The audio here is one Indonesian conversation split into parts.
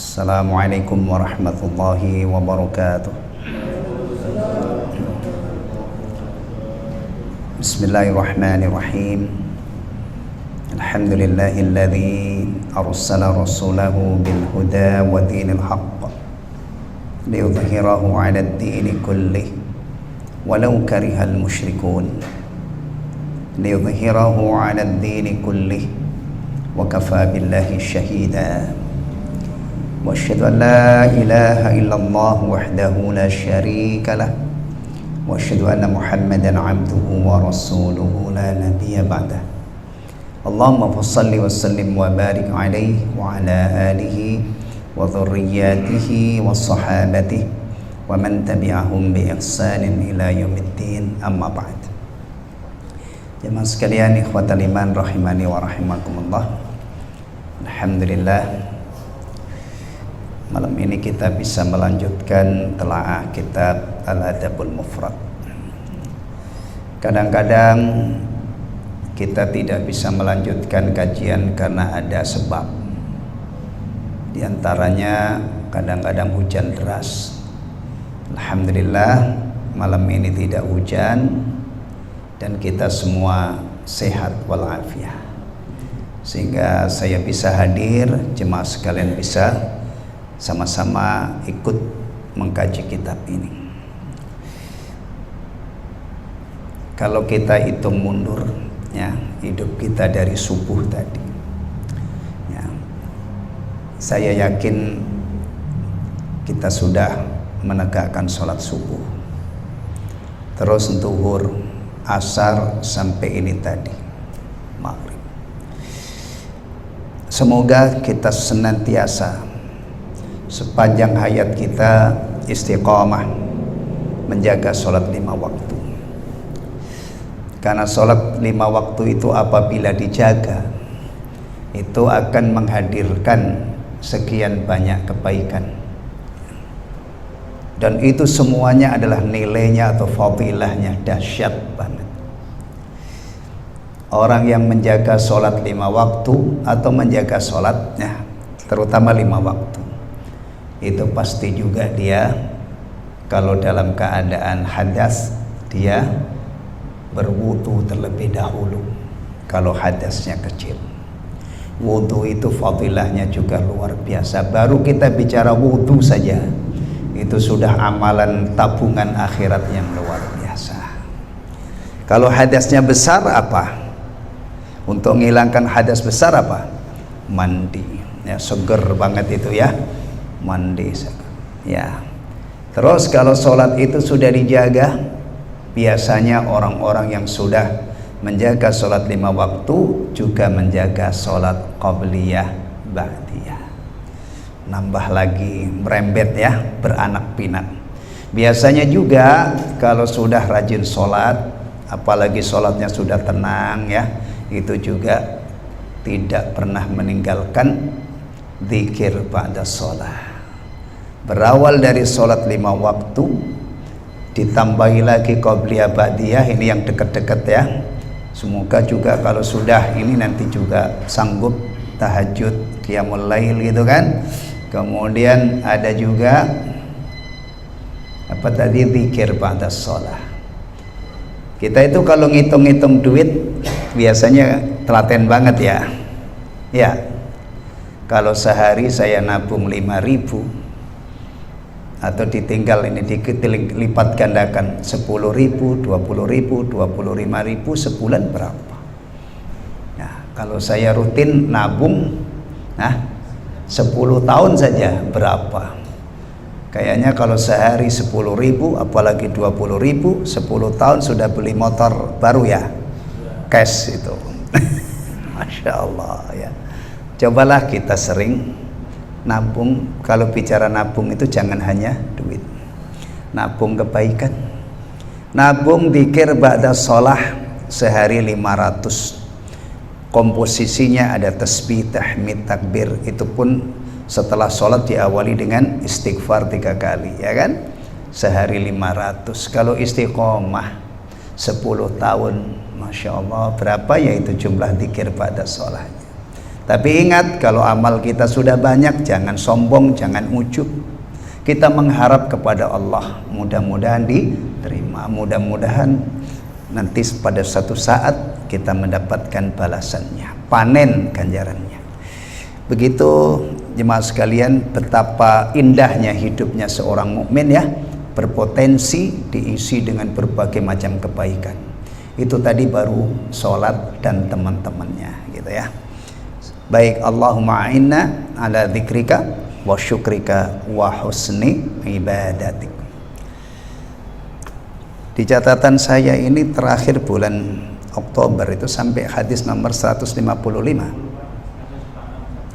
Assalamualaikum warahmatullahi wabarakatuh. Bismillahirrahmanirrahim. Alhamdulillahilladzi arsala rasulahu bil huda wa dinil haqq liyudhhirahu 'ala ad-dini kullih walau karihal musyrikun. Liyudhhirahu 'ala ad-dini kullih wa kafa billahi shahida. Wa asyhadu an la ilaha illallah wahdahu la syarika lah wa asyhadu anna Muhammadan 'abduhu wa rasuluhu la nabiyya ba'dah. Allahumma shalli wa sallim wa barik alaihi wa ala alihi wa dhurriyyatihi wa sahabatihi wa man tabi'ahum bi ihsanin ila yaumiddin, amma ba'd. Jemaah sekalian, ikhwatal iman rahimani wa rahimakumullah. Alhamdulillah, malam ini kita bisa melanjutkan telaah kitab Al-Adabul Mufrad. Kadang-kadang kita tidak bisa melanjutkan kajian karena ada sebab. Di antaranya kadang-kadang hujan deras. Alhamdulillah malam ini tidak hujan dan kita semua sehat walafiat, sehingga saya bisa hadir, jemaah sekalian bisa sama-sama ikut mengkaji kitab ini. Kalau kita hitung mundur ya, hidup kita dari subuh tadi ya, saya yakin kita sudah menegakkan sholat subuh, terus zuhur, asar, sampai ini tadi maghrib. Semoga kita senantiasa sepanjang hayat kita istiqamah menjaga sholat 5 waktu. Karena sholat 5 waktu itu apabila dijaga, itu akan menghadirkan sekian banyak kebaikan. Dan itu semuanya adalah nilainya atau fadilahnya dahsyat banget. Orang yang menjaga sholat 5 waktu atau menjaga sholatnya, terutama 5 waktu, itu pasti juga dia kalau dalam keadaan hadas, dia berwudu terlebih dahulu kalau hadasnya kecil. Wudu itu fadilahnya juga luar biasa. Baru kita bicara wudu saja, itu sudah amalan tabungan akhirat yang luar biasa. Kalau hadasnya besar apa? Untuk menghilangkan hadas besar apa? Mandi ya, seger banget itu ya, mandi ya. Terus kalau sholat itu sudah dijaga, biasanya orang-orang yang sudah menjaga sholat 5 waktu juga menjaga sholat qabliyah ba'diyah. Nambah lagi, merembet ya, beranak pinak. Biasanya juga kalau sudah rajin sholat, apalagi sholatnya sudah tenang ya, itu juga tidak pernah meninggalkan zikir ba'da sholat. Berawal dari sholat 5 waktu, ditambahi lagi qabliyah ba'diyah, ini yang dekat-dekat ya. Semoga juga kalau sudah ini nanti juga sanggup tahajud, qiyamul lail gitu kan. Kemudian ada juga apa tadi, zikir ba'da sholat. Kita itu kalau ngitung-ngitung duit biasanya telaten banget ya. Ya, kalau sehari saya nabung 5.000 atau ditinggal ini dilipat gandakan 10.000, 20.000, 25.000, sebulan berapa? Nah, kalau saya rutin nabung, nah 10 tahun saja berapa? Kayaknya kalau sehari 10.000, apalagi 20.000, 10 tahun sudah beli motor baru ya, cash itu. Masya Allah ya. Cobalah kita sering nabung. Kalau bicara nabung itu jangan hanya duit, nabung kebaikan, nabung zikir ba'da sholah sehari 500. Komposisinya ada tasbih, tahmid, takbir, itu pun setelah sholat diawali dengan istighfar 3 kali ya kan, sehari 500. Kalau istiqomah 10 tahun, Masya Allah, berapa ya itu jumlah zikir ba'da sholah. Tapi ingat, kalau amal kita sudah banyak, jangan sombong, jangan ujub. Kita mengharap kepada Allah, mudah-mudahan diterima, mudah-mudahan nanti pada suatu saat kita mendapatkan balasannya, panen ganjarannya. Begitu jemaah sekalian, betapa indahnya hidupnya seorang mukmin ya, berpotensi diisi dengan berbagai macam kebaikan. Itu tadi baru sholat dan teman-temannya gitu ya. Baik, Allahumma a'inna ala dzikrika wa syukrika wa husni ibadatik. Di catatan saya ini terakhir bulan Oktober itu sampai hadis nomor 155.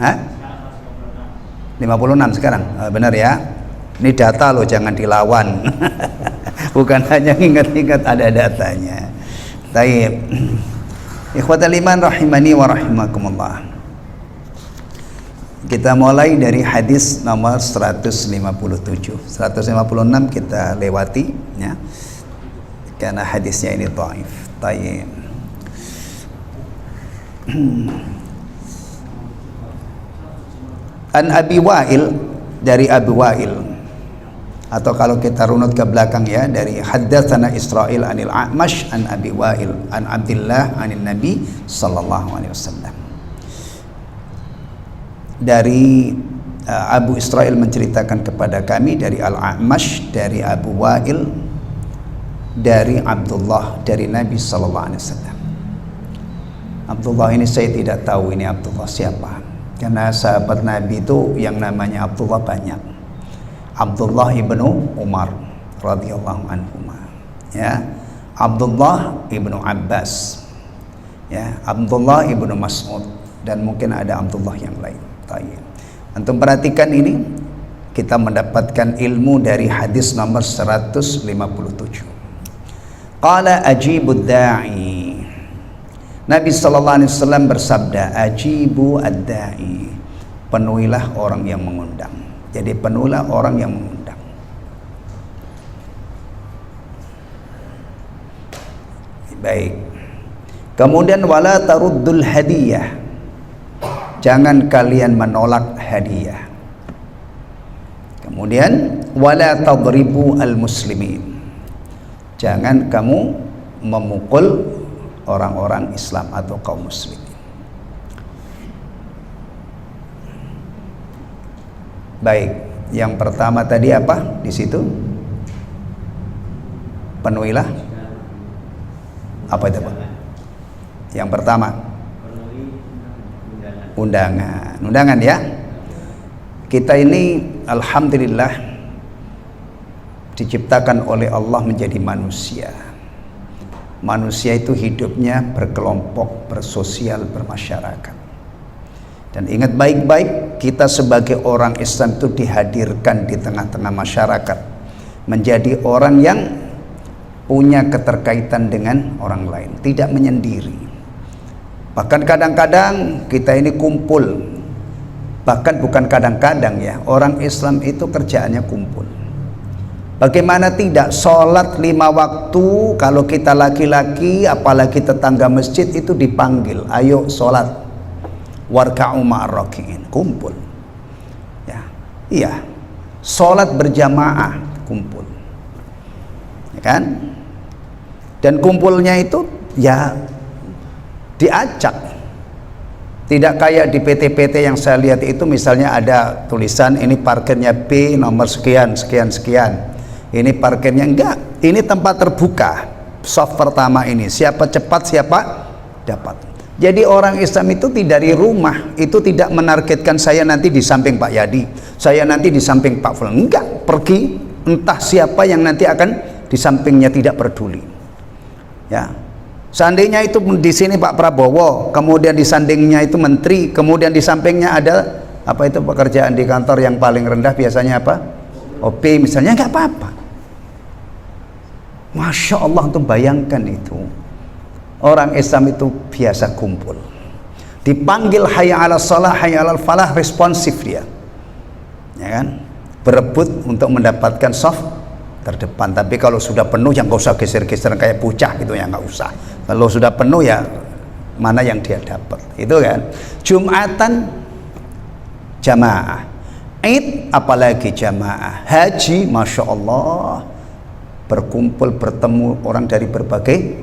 Hah? 56 sekarang? Benar ya? Ini data loh, jangan dilawan. Bukan hanya ingat-ingat, ada datanya. Baik. Ikhwatal iman rahimani wa rahimakumullah. Kita mulai dari hadis nomor 157. 156 kita lewati ya, karena hadisnya ini dhaif. Tayyib. An Abi Wa'il, dari Abi Wa'il, atau kalau kita runut ke belakang ya, dari haddatsana Israil anil A'mash an Abi Wa'il an Abdillah anin Nabi sallallahu alaihi wasallam. Dari Abu Israil menceritakan kepada kami dari Al-A'mash, dari Abu Wa'il, dari Abdullah, dari Nabi sallallahu alaihi wasallam. Abdullah ini saya tidak tahu ini Abdullah siapa, karena sahabat Nabi itu yang namanya Abdullah banyak. Abdullah ibnu Umar radhiyallahu anhu, ya, Abdullah ibnu Abbas, ya, Abdullah ibnu Mas'ud, dan mungkin ada Abdullah yang lain. Tayyib. Antum perhatikan ini, kita mendapatkan ilmu dari hadis nomor 157. Qala ajibud da'i. Nabi sallallahu alaihi wasallam bersabda, ajibu ad-da'i. Penuhilah orang yang mengundang. Jadi penuhilah orang yang mengundang. Baik. Kemudian wala taruddul hadiyah. Jangan kalian menolak hadiah. Kemudian wala tadribu al-muslimin. Jangan kamu memukul orang-orang Islam atau kaum muslimin. Baik, yang pertama tadi apa di situ? Penuhilah apa itu, Pak? Yang pertama undangan ya. Kita ini alhamdulillah diciptakan oleh Allah menjadi manusia. Manusia itu hidupnya berkelompok, bersosial, bermasyarakat. Dan ingat baik-baik, kita sebagai orang Islam itu dihadirkan di tengah-tengah masyarakat, menjadi orang yang punya keterkaitan dengan orang lain, tidak menyendiri. Bahkan kadang-kadang kita ini kumpul, bahkan bukan kadang-kadang ya, orang Islam itu kerjaannya kumpul. Bagaimana tidak, sholat 5 waktu, kalau kita laki-laki apalagi tetangga masjid itu dipanggil, ayo sholat, warka'u ma'ar raki'in, kumpul ya, iya, sholat berjamaah, kumpul ya kan. Dan kumpulnya itu ya diacak, tidak kayak di PT-PT yang saya lihat itu, misalnya ada tulisan ini parkirnya B nomor sekian sekian sekian, ini parkirnya enggak, ini tempat terbuka, soft pertama ini, siapa cepat siapa dapat. Jadi orang Islam itu tidak dari rumah, itu tidak menargetkan saya nanti di samping Pak Yadi, saya nanti di samping Pak Fulan, enggak, pergi entah siapa yang nanti akan di sampingnya, tidak peduli ya. Seandainya itu di sini Pak Prabowo, kemudian di sampingnya itu menteri, kemudian di sampingnya ada apa itu pekerjaan di kantor yang paling rendah biasanya apa? OP misalnya, nggak apa-apa. Masya Allah, untuk bayangkan itu orang Islam itu biasa kumpul, dipanggil hayya 'alas shalah, hayya 'alal falah, responsif dia, ya kan, berebut untuk mendapatkan soft terdepan. Tapi kalau sudah penuh, yang nggak usah geser-geser kayak bocah gitu ya, nggak usah. Kalau sudah penuh ya mana yang dia dapat. Itu kan. Jumatan jamaah, Id apalagi jamaah, haji masya Allah berkumpul bertemu orang dari berbagai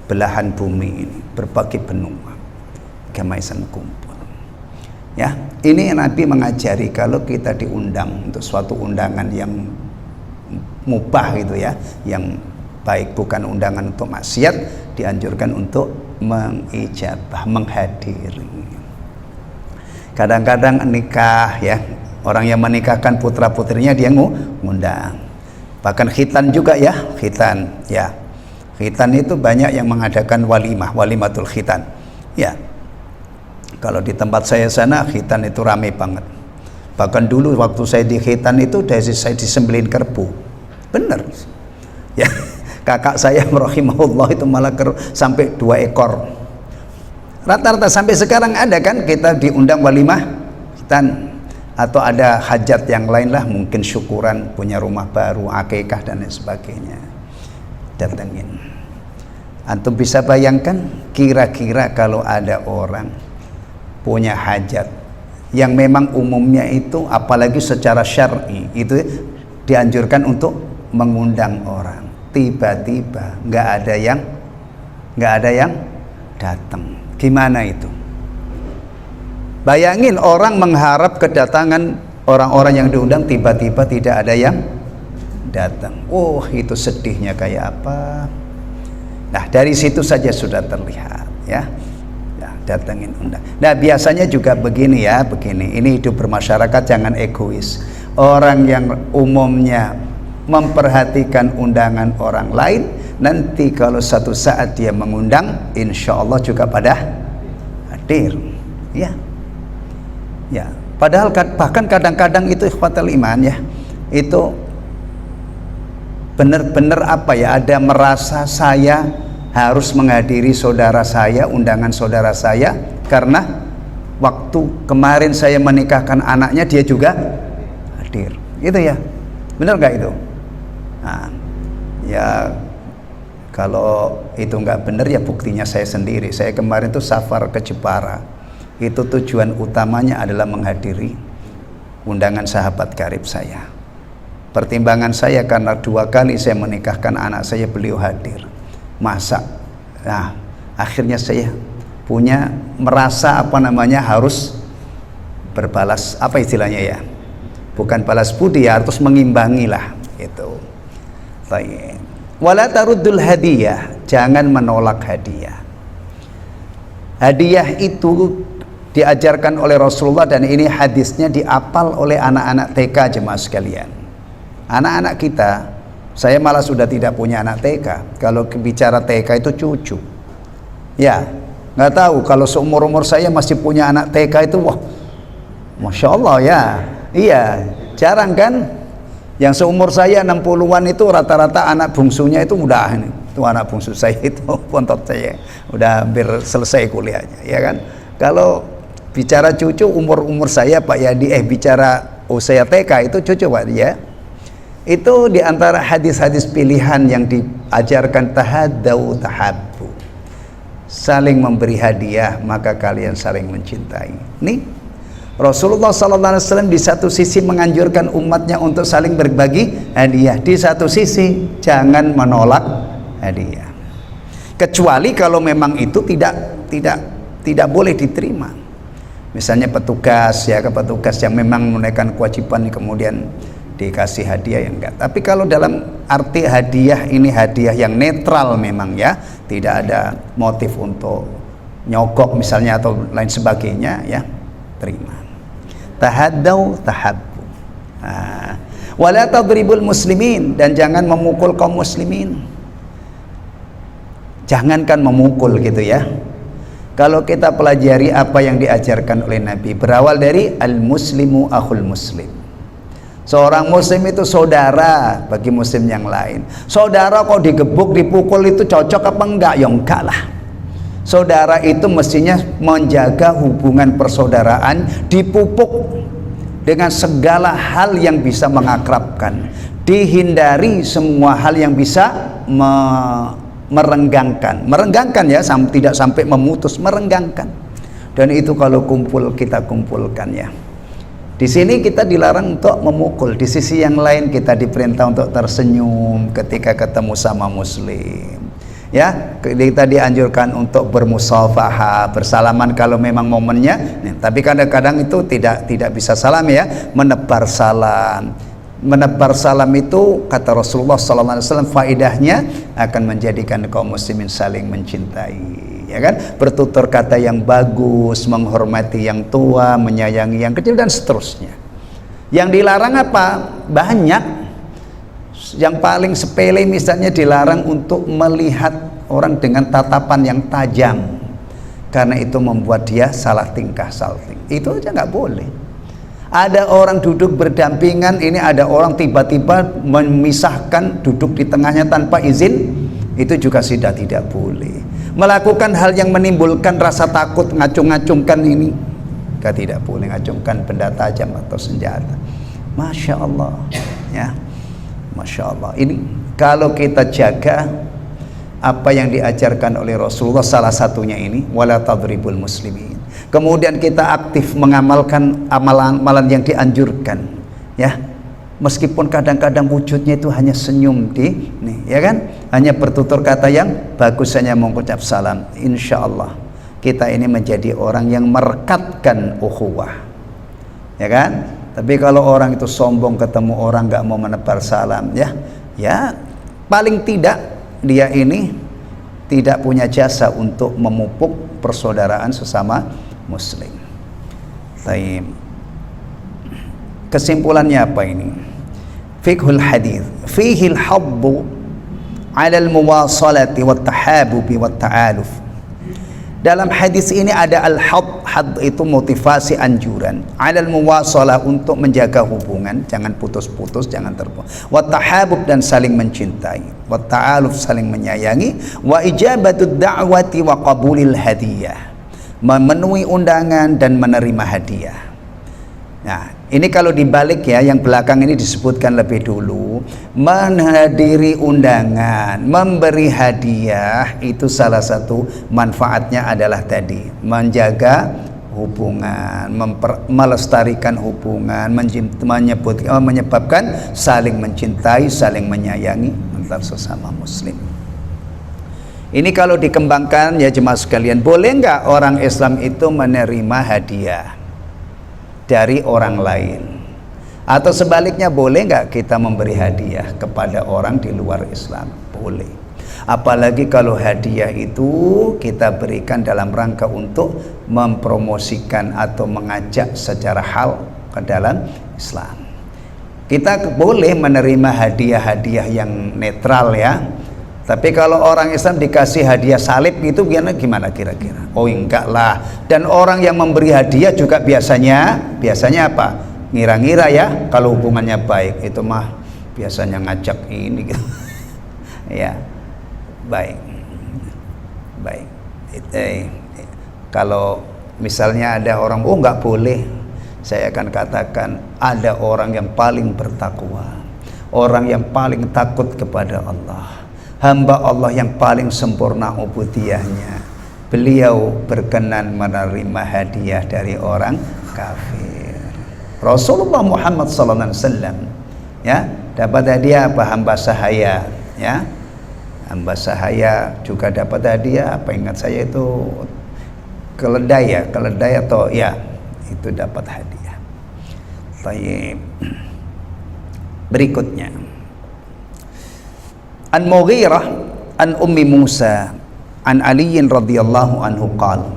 belahan bumi ini, berbagai benua, gamaisan kumpul. Ya, ini Nabi mengajari kalau kita diundang untuk suatu undangan yang mubah gitu ya, yang baik, bukan undangan untuk maksiat, dianjurkan untuk mengijabah, menghadiri. Kadang-kadang nikah ya, orang yang menikahkan putra putrinya dia ngundang. Bahkan khitan juga ya, khitan ya. Khitan itu banyak yang mengadakan walimah, walimatul khitan. Ya. Kalau di tempat saya sana khitan itu rame banget. Bahkan dulu waktu saya di khitan itu dari saya disembelin kerbau. Bener. Ya. Kakak saya rahimahullah itu malah sampai 2 ekor. Rata-rata sampai sekarang ada kan kita diundang walimah khitan, atau ada hajat yang lain lah, mungkin syukuran, punya rumah baru, akikah dan lain sebagainya, datengin. Antum bisa bayangkan kira-kira kalau ada orang punya hajat yang memang umumnya itu, apalagi secara syar'i itu dianjurkan untuk mengundang orang, tiba-tiba nggak ada yang datang. Gimana itu? Bayangin orang mengharap kedatangan orang-orang yang diundang, tiba-tiba tidak ada yang datang. Oh, itu sedihnya kayak apa? Nah, dari situ saja sudah terlihat ya. Nah, datangin undang. Nah, biasanya juga begini ya, begini. Ini hidup bermasyarakat, jangan egois. Orang yang umumnya memperhatikan undangan orang lain, nanti kalau satu saat dia mengundang, insya Allah juga pada hadir ya. Ya, padahal bahkan kadang-kadang itu ikhwatal iman ya, itu benar-benar apa ya, ada merasa saya harus menghadiri saudara saya, undangan saudara saya, karena waktu kemarin saya menikahkan anaknya dia juga hadir. Itu ya, benar nggak itu? Nah, ya kalau itu nggak benar ya buktinya saya sendiri. Saya kemarin tuh safar ke Jepara, itu tujuan utamanya adalah menghadiri undangan sahabat karib saya. Pertimbangan saya karena 2 kali saya menikahkan anak saya, beliau hadir. Masa, nah akhirnya saya punya merasa apa namanya, harus berbalas, apa istilahnya ya, bukan balas budi ya, harus mengimbangi lah itu. Wala taruddul hadiyah, jangan menolak hadiah. Hadiah itu diajarkan oleh Rasulullah, dan ini hadisnya diapal oleh anak-anak TK jemaah sekalian. Anak-anak kita, saya malah sudah tidak punya anak TK. Kalau bicara TK itu cucu. Ya, nggak tahu kalau seumur-umur saya masih punya anak TK itu, wah, masya Allah ya. Iya, jarang kan? Yang seumur saya 60-an itu rata-rata anak bungsunya itu udah, itu anak bungsu saya itu pontot saya udah hampir selesai kuliahnya, ya kan? Kalau bicara cucu umur saya Pak Yadi, bicara usia TK itu cucu Pak ya. Itu diantara hadis-hadis pilihan yang diajarkan, tahaddau tahabbu, saling memberi hadiah maka kalian saling mencintai. Nih Rasulullah SAW di satu sisi menganjurkan umatnya untuk saling berbagi hadiah, di satu sisi jangan menolak hadiah, kecuali kalau memang itu tidak boleh diterima. Misalnya petugas ya, petugas yang memang menunaikan kewajiban kemudian dikasih hadiah, yang enggak. Tapi kalau dalam arti hadiah ini hadiah yang netral memang ya, tidak ada motif untuk nyogok misalnya atau lain sebagainya ya, terima. Tahaddau tahabbu. Wala tadribul muslimin, dan jangan memukul kaum muslimin. Jangankan memukul gitu ya. Kalau kita pelajari apa yang diajarkan oleh Nabi, berawal dari al-muslimu akhul muslim. Seorang muslim itu saudara bagi muslim yang lain. Saudara kok digebuk, dipukul itu cocok apa enggak? Ya enggak lah. Saudara itu mestinya menjaga hubungan persaudaraan, dipupuk dengan segala hal yang bisa mengakrabkan, dihindari semua hal yang bisa merenggangkan ya, tidak sampai memutus, merenggangkan. Dan itu kalau kumpul, kita kumpulkan ya. Di sini kita dilarang untuk memukul, di sisi yang lain kita diperintah untuk tersenyum ketika ketemu sama muslim. Ya, kita dianjurkan untuk bermusafahah, bersalaman kalau memang momennya. Tapi kadang-kadang itu tidak bisa salam ya, menebar salam. Menebar salam itu kata Rasulullah SAW faedahnya akan menjadikan kaum muslimin saling mencintai, ya kan? Bertutur kata yang bagus, menghormati yang tua, menyayangi yang kecil dan seterusnya. Yang dilarang apa? Banyak. Yang paling sepele misalnya dilarang untuk melihat orang dengan tatapan yang tajam, karena itu membuat dia salah tingkah salting. Itu aja nggak boleh. Ada orang duduk berdampingan, ini ada orang tiba-tiba memisahkan, duduk di tengahnya tanpa izin, itu juga sudah tidak boleh. Melakukan hal yang menimbulkan rasa takut, ngacung-ngacungkan ini, kita tidak boleh ngacungkan benda tajam atau senjata. Masya Allah ya, Masya Allah. Ini kalau kita jaga apa yang diajarkan oleh Rasulullah, salah satunya ini, wala tadribul muslimin. Kemudian kita aktif mengamalkan amalan-amalan yang dianjurkan ya, meskipun kadang-kadang wujudnya itu hanya senyum ya kan, hanya bertutur kata yang bagus, hanya mengucap salam. Insya Allah kita ini menjadi orang yang merekatkan ukhuwah, ya kan. Tapi kalau orang itu sombong, ketemu orang nggak mau menebar salam ya paling tidak dia ini tidak punya jasa untuk memupuk persaudaraan sesama muslim. Baik. Kesimpulannya apa ini? Fiqhul hadis. Fihi al-habbu 'ala al-muwasalati wat-tahabubi wat-ta'aluf. Dalam hadis ini ada al-hadd, itu motivasi, anjuran. 'Ala al-muwasalah, untuk menjaga hubungan, jangan putus-putus, jangan terputus. Wat-tahabub, dan saling mencintai. Wat-ta'aluf, saling menyayangi. Wa ijabatud da'wati wa qabulil hadiyah, memenuhi undangan dan menerima hadiah. Nah, ini kalau dibalik ya, yang belakang ini disebutkan lebih dulu. Menghadiri undangan, memberi hadiah, itu salah satu manfaatnya adalah tadi menjaga hubungan, melestarikan hubungan, menyebabkan saling mencintai, saling menyayangi antar sesama muslim. Ini kalau dikembangkan ya jemaah sekalian, boleh nggak orang Islam itu menerima hadiah dari orang lain? Atau sebaliknya, boleh nggak kita memberi hadiah kepada orang di luar Islam? Boleh. Apalagi kalau hadiah itu kita berikan dalam rangka untuk mempromosikan atau mengajak secara hal ke dalam Islam. Kita boleh menerima hadiah-hadiah yang netral ya. Tapi kalau orang Islam dikasih hadiah salib itu gimana kira-kira? Oh enggak lah. Dan orang yang memberi hadiah juga biasanya apa? Ngira-ngira ya, kalau hubungannya baik, itu mah biasanya ngajak ini gitu. Ya, baik. Kalau misalnya ada orang, oh enggak boleh, saya akan katakan ada orang yang paling bertakwa, orang yang paling takut kepada Allah, hamba Allah yang paling sempurna ubudiyahnya, beliau berkenan menerima hadiah dari orang kafir. Rasulullah Muhammad SAW ya dapat hadiah apa? Hamba sahaya ya, hamba sahaya juga dapat hadiah apa, ingat saya itu keledai atau ya, itu dapat hadiah. Baik, berikutnya An Mughirah an Ummi Musa an Ali radhiyallahu anhu qala,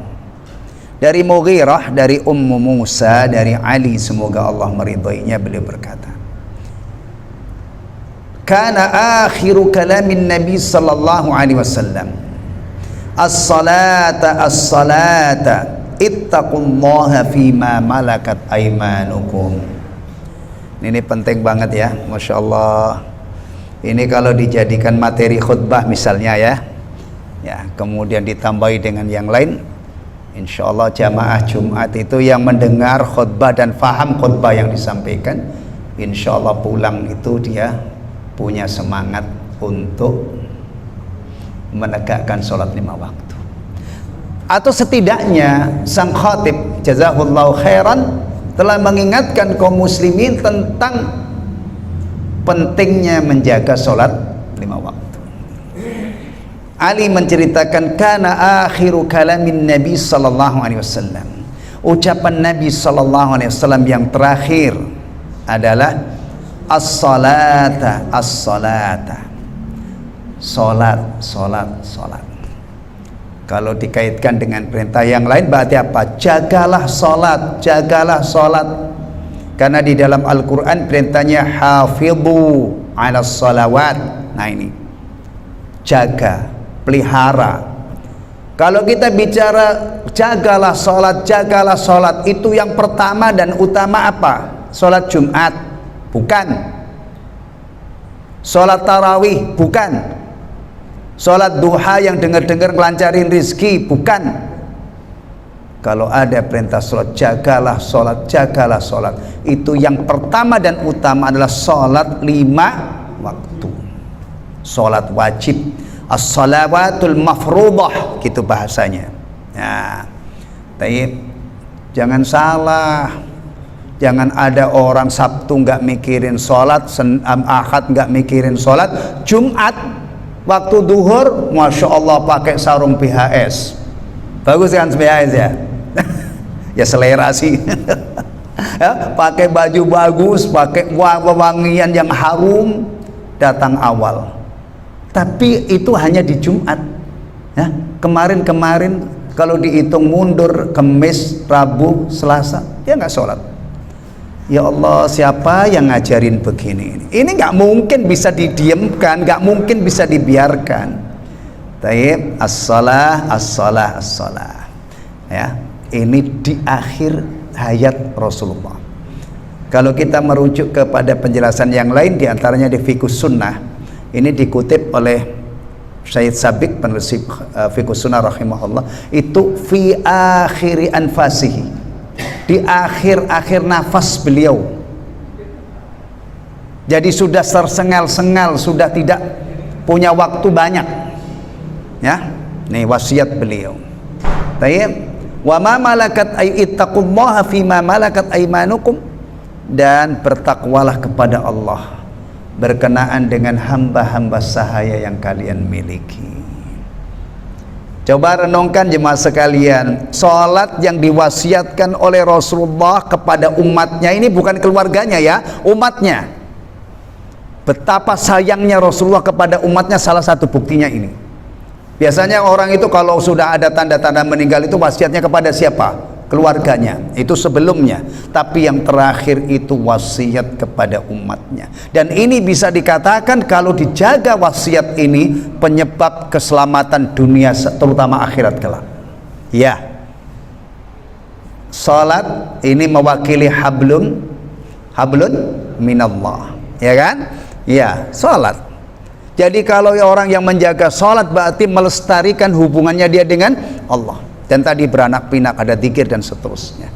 dari Mughirah, dari Ummu Musa, dari Ali, semoga Allah meridhoinya, beliau berkata, kana akhiru kalamin Nabi sallallahu alaihi wasallam as-salata ittaqullaha fima malakat aymanukum. Ini penting banget ya, Masya Allah. Ini kalau dijadikan materi khutbah misalnya ya, kemudian ditambahi dengan yang lain, insya Allah jamaah Jumat itu yang mendengar khutbah dan faham khutbah yang disampaikan, insya Allah pulang itu dia punya semangat untuk menegakkan sholat 5 waktu. Atau setidaknya sang khatib jazahullahu khairan telah mengingatkan kaum muslimin tentang pentingnya menjaga sholat 5 waktu. Ali menceritakan kana akhiru kalamin Nabi sallallahu alaihi wasallam, ucapan Nabi sallallahu alaihi wasallam yang terakhir adalah as-salata as-salata, salat salat salat. Kalau dikaitkan dengan perintah yang lain berarti apa? Jagalah salat, jagalah salat. Karena di dalam Al-Qur'an perintahnya hafidhu 'alas salawat. Nah ini jaga, pelihara. Kalau kita bicara jagalah salat, itu yang pertama dan utama apa? Salat Jumat? Bukan. Salat tarawih? Bukan. Salat duha yang dengar-dengar ngelancarin rizki? Bukan. Kalau ada perintah salat, jagalah salat, itu yang pertama dan utama adalah salat 5 waktu. Salat wajib, as-salawatul mafruḍah, gitu bahasanya. Nah, jangan salah. Jangan ada orang Sabtu nggak mikirin sholat, Ahad nggak mikirin sholat, Jumat waktu duhur, masya Allah pakai sarung PHS. Bagus kan PHS ya? Ya selera sih. Ya, pakai baju bagus, pakai wangian yang harum, datang awal. Tapi itu hanya di Jumat. Ya, kemarin kalau dihitung mundur, Kamis, Rabu, Selasa, dia nggak sholat. Ya Allah, siapa yang ngajarin begini? Ini nggak mungkin bisa didiamkan, nggak mungkin bisa dibiarkan. Taib, as-salah, as-salah, as-salah. Ya, ini di akhir hayat Rasulullah. Kalau kita merujuk kepada penjelasan yang lain, diantaranya di Fiqhus Sunnah, ini dikutip oleh Syed Sabiq, penulis Fiqhus Sunnah rahimahullah, itu fi akhiri anfasihi, di akhir-akhir nafas beliau. Jadi sudah tersengal-sengal, sudah tidak punya waktu banyak. Ya, nih wasiat beliau. Tayyib, wa ma malakat ay ittaqullaha fi ma malakat aymanukum, dan bertakwalah kepada Allah berkenaan dengan hamba-hamba sahaya yang kalian miliki. Coba renungkan jemaah sekalian, sholat yang diwasiatkan oleh Rasulullah kepada umatnya, ini bukan keluarganya ya, umatnya. Betapa sayangnya Rasulullah kepada umatnya, salah satu buktinya ini. Biasanya orang itu kalau sudah ada tanda-tanda meninggal itu wasiatnya kepada siapa? Keluarganya, itu sebelumnya. Tapi yang terakhir itu wasiat kepada umatnya. Dan ini bisa dikatakan kalau dijaga wasiat ini penyebab keselamatan dunia terutama akhirat kelak. Ya, salat ini mewakili hablun minallah, ya kan? Ya, salat. Jadi kalau orang yang menjaga salat berarti melestarikan hubungannya dia dengan Allah. Dan tadi beranak pinak, ada zikir dan seterusnya.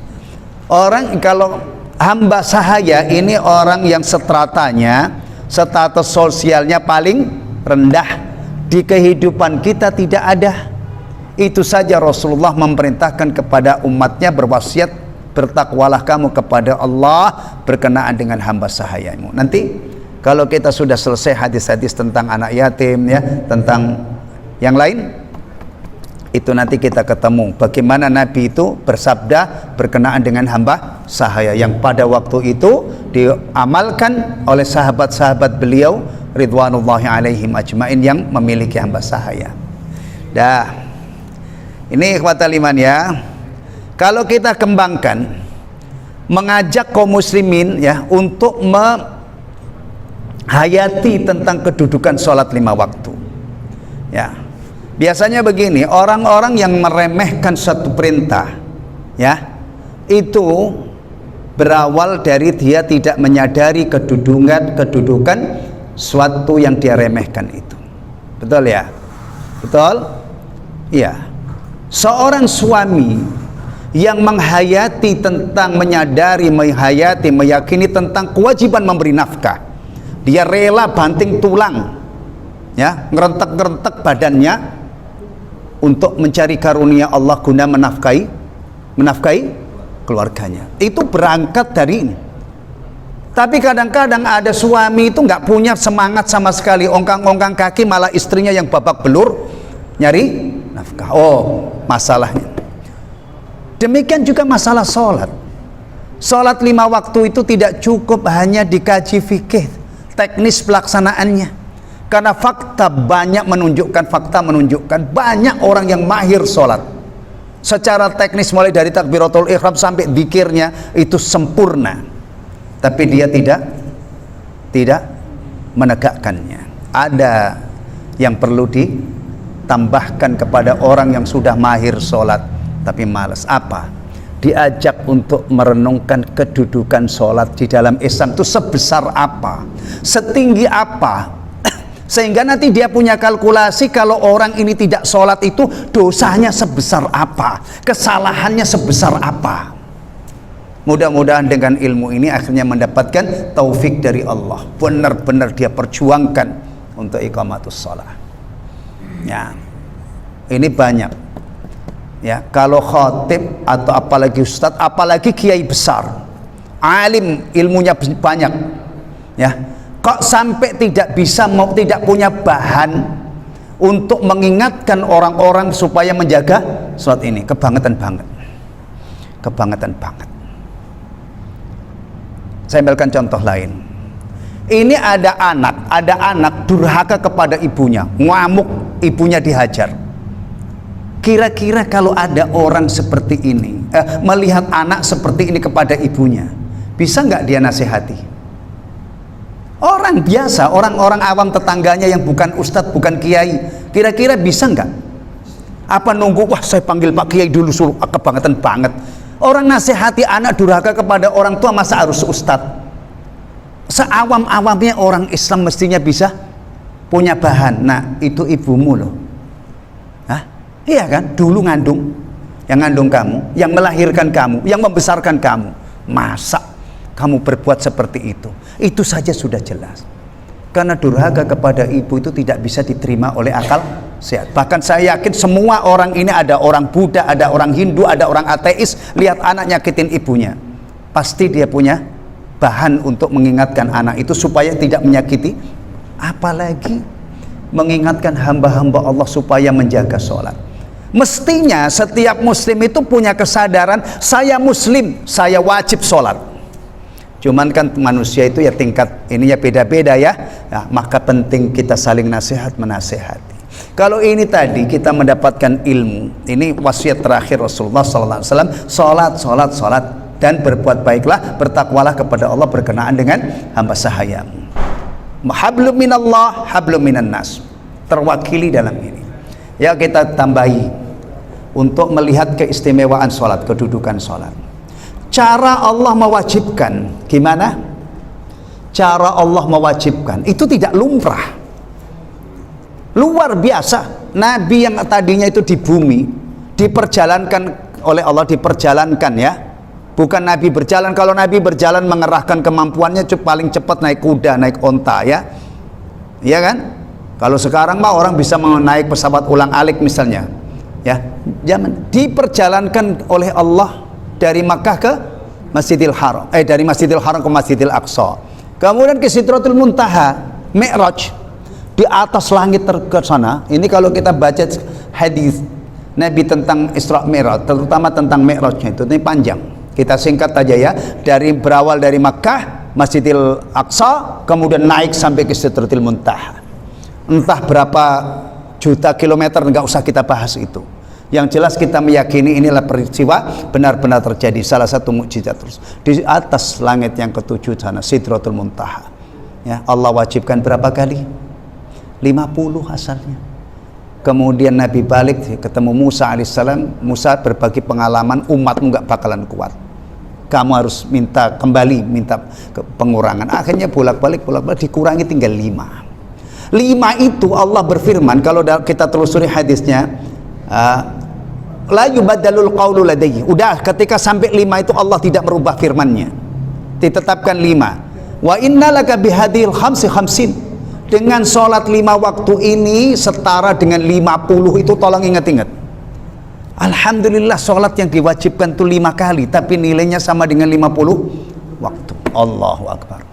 Orang kalau hamba sahaya ini orang yang stratanya, status sosialnya paling rendah di kehidupan kita tidak ada. Itu saja Rasulullah memerintahkan kepada umatnya berwasiat, bertakwalah kamu kepada Allah berkenaan dengan hamba sahayamu. Nanti kalau kita sudah selesai hadis-hadis tentang anak yatim ya, tentang yang lain, itu nanti kita ketemu bagaimana Nabi itu bersabda berkenaan dengan hamba sahaya yang pada waktu itu diamalkan oleh sahabat-sahabat beliau ridwanullahi alaihim ajmain yang memiliki hamba sahaya. Dah, ini ikhwatal iman ya. Kalau kita kembangkan, mengajak kaum muslimin ya untuk menghayati tentang kedudukan sholat 5 waktu ya. Biasanya begini, orang-orang yang meremehkan satu perintah ya, itu berawal dari dia tidak menyadari kedudukan suatu yang dia remehkan itu. Betul ya? Betul? Iya. Seorang suami yang menghayati tentang menyadari, menghayati, meyakini tentang kewajiban memberi nafkah, dia rela banting tulang ya, ngerentek-ngerentek badannya untuk mencari karunia Allah guna menafkahi keluarganya. Itu berangkat dari ini. Tapi kadang-kadang ada suami itu nggak punya semangat sama sekali, ongkang-ongkang kaki, malah istrinya yang babak belur nyari nafkah. Oh, masalahnya. Demikian juga masalah sholat. Sholat 5 waktu itu tidak cukup hanya dikaji fikih, teknis pelaksanaannya. Karena fakta menunjukkan banyak orang yang mahir sholat. Secara teknis mulai dari takbiratul ihram sampai dzikirnya itu sempurna. Tapi dia tidak menegakkannya. Ada yang perlu ditambahkan kepada orang yang sudah mahir sholat tapi malas. Apa? Diajak untuk merenungkan kedudukan sholat di dalam Islam itu sebesar apa, setinggi apa, sehingga nanti dia punya kalkulasi kalau orang ini tidak sholat itu dosanya sebesar apa, kesalahannya sebesar apa. Mudah-mudahan dengan ilmu ini akhirnya mendapatkan taufik dari Allah, benar-benar dia perjuangkan untuk iqamatus shalah. Ya, ini banyak. Ya, kalau khatib atau apalagi ustadz, apalagi kiai besar, alim, ilmunya banyak, ya, kok sampai tidak punya bahan untuk mengingatkan orang-orang supaya menjaga sholat ini. Kebangetan banget. Saya ambilkan contoh lain. Ini ada anak durhaka kepada ibunya, ngamuk, ibunya dihajar. Kira-kira kalau ada orang seperti ini, melihat anak seperti ini kepada ibunya, bisa nggak dia nasihati? Orang biasa, orang-orang awam tetangganya yang bukan ustadz, bukan kiai, kira-kira bisa nggak? Apa nunggu, wah saya panggil Pak Kiai dulu, suruh, kebangetan banget. Orang nasihati anak durhaka kepada orang tua masa harus ustadz? Seawam-awamnya orang Islam mestinya bisa punya bahan. Nah, itu ibumu loh. Hah? Iya kan? Dulu ngandung, yang ngandung kamu, yang melahirkan kamu, yang membesarkan kamu. Masa kamu berbuat seperti itu? Itu saja sudah jelas. Karena durhaka kepada ibu itu tidak bisa diterima oleh akal sehat. Bahkan saya yakin semua orang ini, ada orang Buddha, ada orang Hindu, ada orang ateis, lihat anak nyakitin ibunya, pasti dia punya bahan untuk mengingatkan anak itu supaya tidak menyakiti, apalagi mengingatkan hamba-hamba Allah supaya menjaga sholat. Mestinya setiap muslim itu punya kesadaran, saya muslim, saya wajib sholat. Cuman kan manusia itu ya tingkat ininya beda-beda ya. Nah, maka penting kita saling menasehati. Kalau ini tadi kita mendapatkan ilmu, ini wasiat terakhir Rasulullah SAW, sholat dan berbuat baiklah, bertakwalah kepada Allah berkenaan dengan hamba sahayamu. Hablum minallah, hablum minan nas, terwakili dalam ini. Ya, kita tambahi untuk melihat keistimewaan sholat, kedudukan sholat. Cara Allah mewajibkan, gimana? Cara Allah mewajibkan itu tidak lumrah, luar biasa. Nabi yang tadinya itu di bumi diperjalankan oleh Allah, diperjalankan ya, bukan Nabi berjalan. Kalau Nabi berjalan mengerahkan kemampuannya paling cepat naik kuda, naik onta ya, iya kan? Kalau sekarang mah orang bisa naik pesawat ulang-alik misalnya ya. Zaman diperjalankan oleh Allah dari Makkah ke Masjidil Haram, dari Masjidil Haram ke Masjidil Aqsa, kemudian ke Sidratul Muntaha, Mi'raj, di atas langit ke sana. Ini kalau kita baca hadis Nabi tentang Isra Mi'raj, terutama tentang Mi'rajnya itu, ini panjang. Kita singkat aja ya, berawal dari Makkah, Masjidil Aqsa, kemudian naik sampai ke Sidratul Muntaha. Entah berapa juta kilometer, nggak usah kita bahas itu. Yang jelas kita meyakini inilah peristiwa benar-benar terjadi, salah satu mukjizat terus di atas langit yang ketujuh sana, Sidratul Muntaha ya. Allah wajibkan berapa kali? 50 asalnya. Kemudian Nabi balik ketemu Musa alaihissalam. Musa berbagi pengalaman, umatmu nggak bakalan kuat, kamu harus minta kembali, minta pengurangan. Akhirnya bolak-balik dikurangi tinggal 5 itu. Allah berfirman, kalau kita telusuri hadisnya, la yubaddalul qawlu ladayhi. Udah ketika sampai 5 itu Allah tidak merubah firmannya, ditetapkan 5. Wa innalaka bihadil khamsin, Dengan sholat 5 waktu ini setara dengan 50 itu, tolong ingat-ingat. Alhamdulillah sholat yang diwajibkan itu 5 kali, tapi nilainya sama dengan 50 waktu. Allahu Akbar.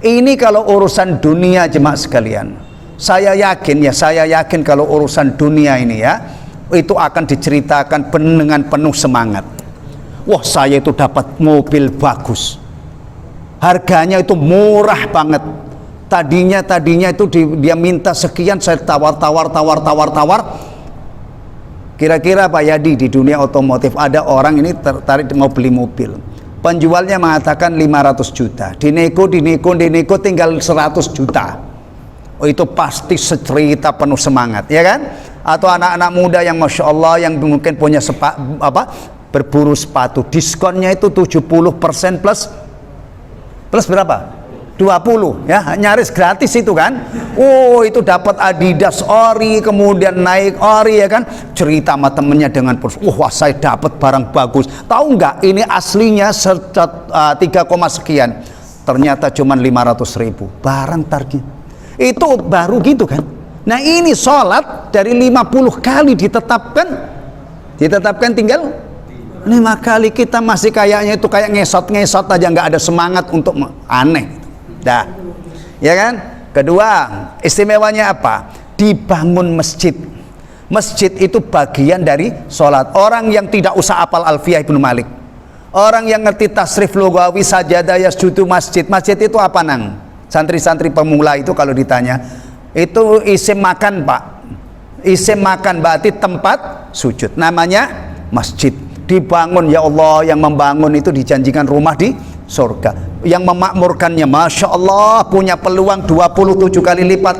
Ini kalau urusan dunia jemaah sekalian. Saya yakin kalau urusan dunia ini ya, itu akan diceritakan dengan penuh semangat. Wah, saya itu dapat mobil bagus, harganya itu murah banget. Tadinya itu dia minta sekian, saya tawar. Kira-kira Pak Yadi, di dunia otomotif ada orang ini tertarik mau beli mobil, penjualnya mengatakan 500 juta, dinego tinggal 100 juta. Oh, itu pasti cerita penuh semangat, ya kan? Atau anak-anak muda yang Masya Allah, yang mungkin punya berburu sepatu, diskonnya itu 70% plus berapa? 20, ya, nyaris gratis itu kan. Oh, itu dapat Adidas ori, kemudian naik ori, ya kan. Cerita sama temennya dengan wah, saya dapat barang bagus. Tahu nggak, ini aslinya 3, sekian, ternyata cuma 500.000 barang target. Itu baru gitu kan. Nah, ini sholat dari 50 kali ditetapkan tinggal 5 kali. Kita masih kayaknya itu kayak ngesot aja, nggak ada semangat untuk aneh. Dah, ya kan? Kedua, istimewanya apa? Dibangun masjid. Masjid itu bagian dari sholat. Orang yang tidak usah apal Alfiyah Ibnu Malik, orang yang ngerti tasrif lugawi, sajadah yasjudu masjid. Masjid itu apa, nang? Santri-santri pemula itu kalau ditanya, itu isim makan, Pak. Isim makan berarti tempat sujud, namanya masjid. Dibangun, ya Allah, yang membangun itu dijanjikan rumah di surga. Yang memakmurkannya, Masya Allah, punya peluang 27 kali lipat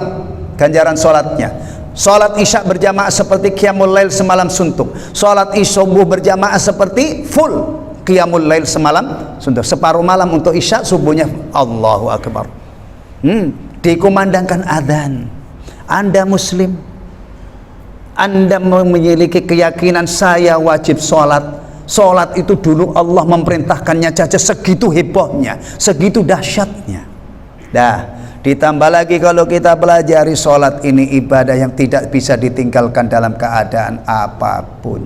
ganjaran sholatnya. Sholat isya berjamaah seperti qiyamul lail semalam suntuk. Sholat subuh berjamaah seperti full qiyamul lail semalam suntuk. Separuh malam untuk isya, subuhnya Allahu Akbar. Dikumandangkan adzan. Anda muslim, Anda memiliki keyakinan saya wajib sholat. Sholat itu dulu Allah memerintahkannya saja segitu hebohnya, segitu dahsyatnya. Dah, ditambah lagi kalau kita pelajari sholat ini ibadah yang tidak bisa ditinggalkan dalam keadaan apapun.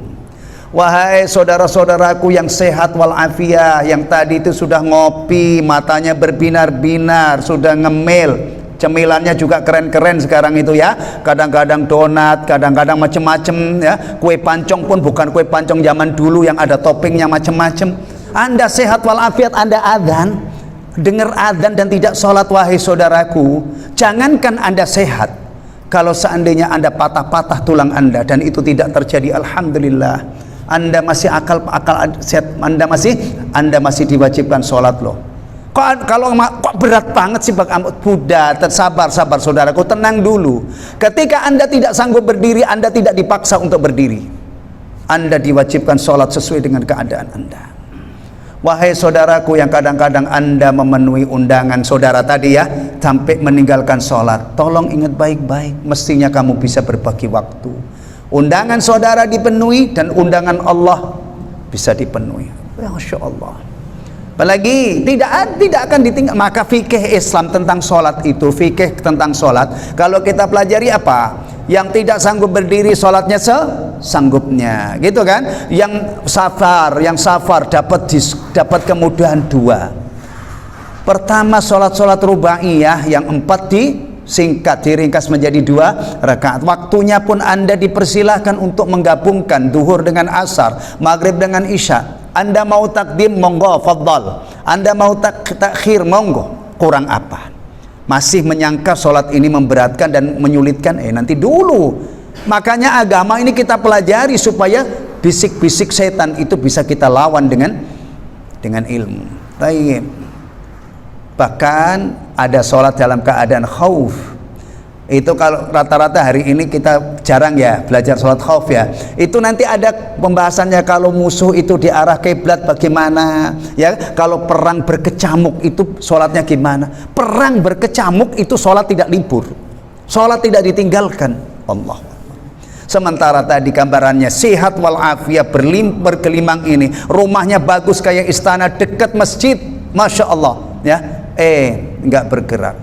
Wahai saudara-saudaraku yang sehat walafiat, yang tadi itu sudah ngopi, matanya berbinar-binar, sudah ngemil, cemilannya juga keren-keren sekarang itu ya, kadang-kadang donat, kadang-kadang macem-macem ya, kue pancong pun bukan kue pancong zaman dulu yang ada toppingnya macem-macem. Anda sehat walafiat, Anda adzan, dengar adzan dan tidak sholat, wahai saudaraku, jangankan Anda sehat, kalau seandainya Anda patah-patah tulang Anda dan itu tidak terjadi, alhamdulillah, Anda masih akal sehat, Anda masih diwajibkan sholat loh. Kok berat banget sih Pak Buddha? Sabar saudaraku, tenang dulu. Ketika Anda tidak sanggup berdiri, Anda tidak dipaksa untuk berdiri. Anda diwajibkan sholat sesuai dengan keadaan Anda. Wahai saudaraku yang kadang-kadang Anda memenuhi undangan saudara tadi ya, sampai meninggalkan sholat, tolong ingat baik-baik, mestinya kamu bisa berbagi waktu. Undangan saudara dipenuhi dan undangan Allah bisa dipenuhi. Masya Allah. Apalagi tidak akan ditinggal. Maka fikih Islam tentang sholat itu, fikih tentang sholat, kalau kita pelajari apa? Yang tidak sanggup berdiri sholatnya sesanggupnya, gitu kan? Yang safar dapat kemudahan 2. Pertama, sholat rubaiyah yang 4 diringkas menjadi 2 rakaat. Waktunya pun Anda dipersilahkan untuk menggabungkan duhur dengan asar, maghrib dengan isya. Anda mau takdim, monggo, fadhal. Anda mau takhir, monggo. Kurang apa? Masih menyangka sholat ini memberatkan dan menyulitkan? Nanti dulu. Makanya agama ini kita pelajari supaya bisik-bisik setan itu bisa kita lawan dengan ilmu. Baik. Bahkan ada sholat dalam keadaan khauf. Itu kalau rata-rata hari ini kita jarang ya belajar sholat khauf ya. Itu nanti ada pembahasannya, kalau musuh itu di arah kiblat bagaimana ya, kalau perang berkecamuk itu sholatnya gimana. Perang berkecamuk itu sholat tidak libur, sholat tidak ditinggalkan. Allah. Sementara tadi gambarannya sehat walafiat, bergelimang ini, rumahnya bagus kayak istana, dekat masjid, Masya Allah ya, nggak bergerak.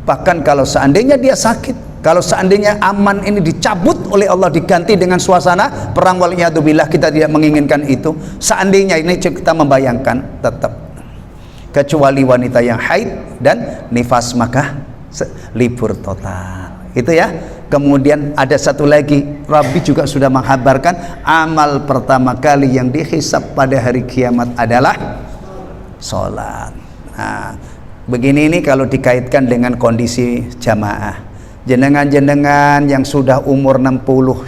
Bahkan kalau seandainya dia sakit, kalau seandainya aman ini dicabut oleh Allah, diganti dengan suasana perang, waliyadzubillah, kita tidak menginginkan itu. Seandainya ini kita membayangkan, tetap kecuali wanita yang haid dan nifas, maka libur total. Itu ya. Kemudian ada satu lagi, Rabbi juga sudah menghabarkan amal pertama kali yang dihisab pada hari kiamat adalah sholat. Nah, begini ini kalau dikaitkan dengan kondisi jamaah, jenengan-jenengan yang sudah umur 60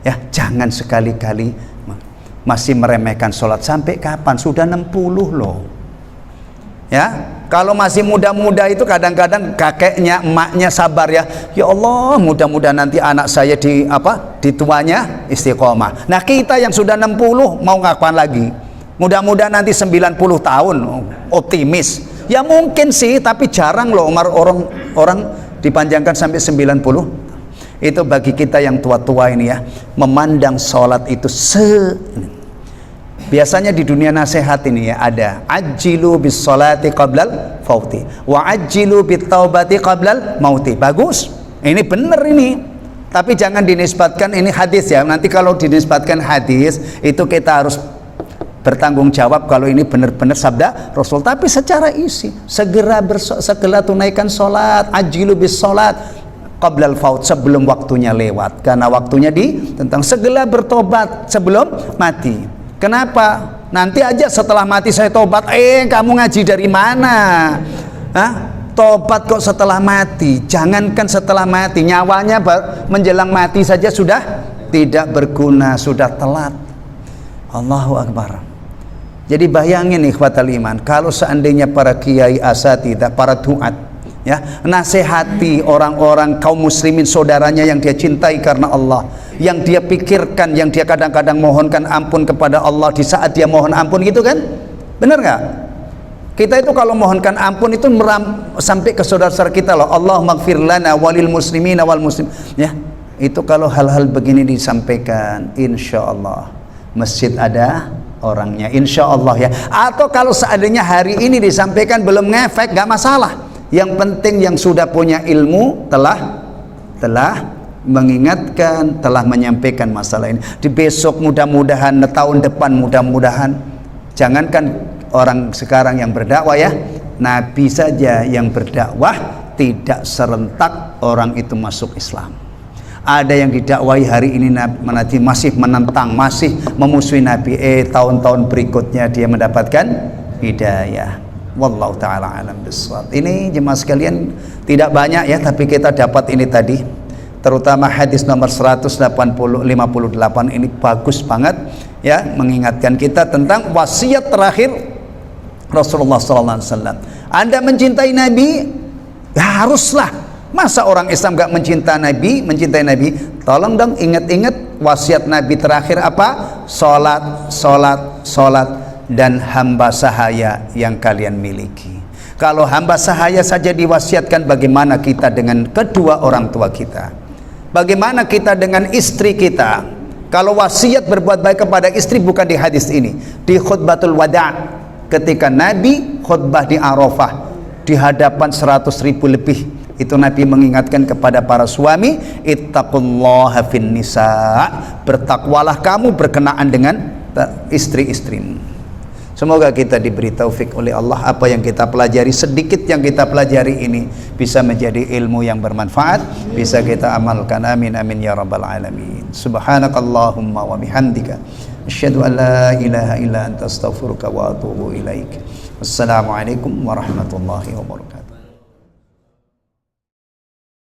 ya, jangan sekali-kali masih meremehkan sholat. Sampai kapan? Sudah 60 loh ya. Kalau masih muda-muda itu kadang-kadang kakeknya, emaknya sabar ya. Ya Allah, mudah-mudahan nanti anak saya di tuanya istiqomah. Nah, kita yang sudah 60 mau ngapain lagi? Mudah-mudahan nanti 90 tahun optimis. Ya mungkin sih, tapi jarang loh orang dipanjangkan sampai 90. Itu bagi kita yang tua-tua ini ya, memandang sholat itu biasanya di dunia nasihat ini ya ada ajjilu bis sholati qablal fauti wa ajjilu bit taubati qablal mauti. Bagus, ini benar ini, tapi jangan dinisbatkan ini hadis ya. Nanti kalau dinisbatkan hadis itu kita harus bertanggung jawab kalau ini benar-benar sabda Rasul. Tapi secara isi, segera tunaikan sholat, ajjilu bis sholat qablal faut, sebelum waktunya lewat, karena waktunya tentang segera bertobat sebelum mati. Kenapa? Nanti aja setelah mati saya tobat. Kamu ngaji dari mana? Hah? Tobat kok setelah mati? Jangankan setelah mati, nyawanya menjelang mati saja sudah tidak berguna, sudah telat. Allahu Akbar. Jadi bayangin ikhwatal iman, kalau seandainya para kiai asatidzah, para duat ya, nasihati orang-orang kaum muslimin saudaranya yang dia cintai karena Allah, yang dia pikirkan, yang dia kadang-kadang mohonkan ampun kepada Allah di saat dia mohon ampun, gitu kan? Benar nggak? Kita itu kalau mohonkan ampun itu sampai ke saudara-saudara kita loh, Allahumma ighfir lana walil muslimina wal muslim ya. Itu kalau hal-hal begini disampaikan, insya Allah masjid ada orangnya, insya Allah ya. Atau kalau seandainya hari ini disampaikan belum ngefek, nggak masalah. Yang penting yang sudah punya ilmu telah mengingatkan, telah menyampaikan masalah ini. Di besok mudah-mudahan, tahun depan mudah-mudahan, jangankan orang sekarang yang berdakwah ya, Nabi saja yang berdakwah tidak serentak orang itu masuk Islam. Ada yang didakwai hari ini Nabi masih menentang, masih memusuhi Nabi, tahun-tahun berikutnya dia mendapatkan hidayah. Wallahu ta'ala alam bisawab. Ini jemaah sekalian tidak banyak ya, tapi kita dapat ini tadi, terutama hadis nomor 158 ini bagus banget ya, mengingatkan kita tentang wasiat terakhir Rasulullah SAW. Anda mencintai Nabi ya haruslah. Masa orang Islam gak mencintai Nabi? Tolong dong ingat-ingat wasiat Nabi terakhir apa? Salat dan hamba sahaya yang kalian miliki. Kalau hamba sahaya saja diwasiatkan, bagaimana kita dengan kedua orang tua kita? Bagaimana kita dengan istri kita? Kalau wasiat berbuat baik kepada istri bukan di hadis ini, di khutbatul wada' ketika Nabi khutbah di Arafah di hadapan 100.000 lebih, itu Nabi mengingatkan kepada para suami, ittaqullaha fin nisa, bertakwalah kamu berkenaan dengan istri-istrimu. Semoga kita diberi taufik oleh Allah, apa yang kita pelajari, sedikit yang kita pelajari ini bisa menjadi ilmu yang bermanfaat, bisa kita amalkan. Amin amin ya rabbal alamin. Subhanakallahumma wa bihamdika asyhadu an la ilaha illa anta astaghfiruka wa atubu ilaik. Wassalamualaikum warahmatullahi wabarakatuh.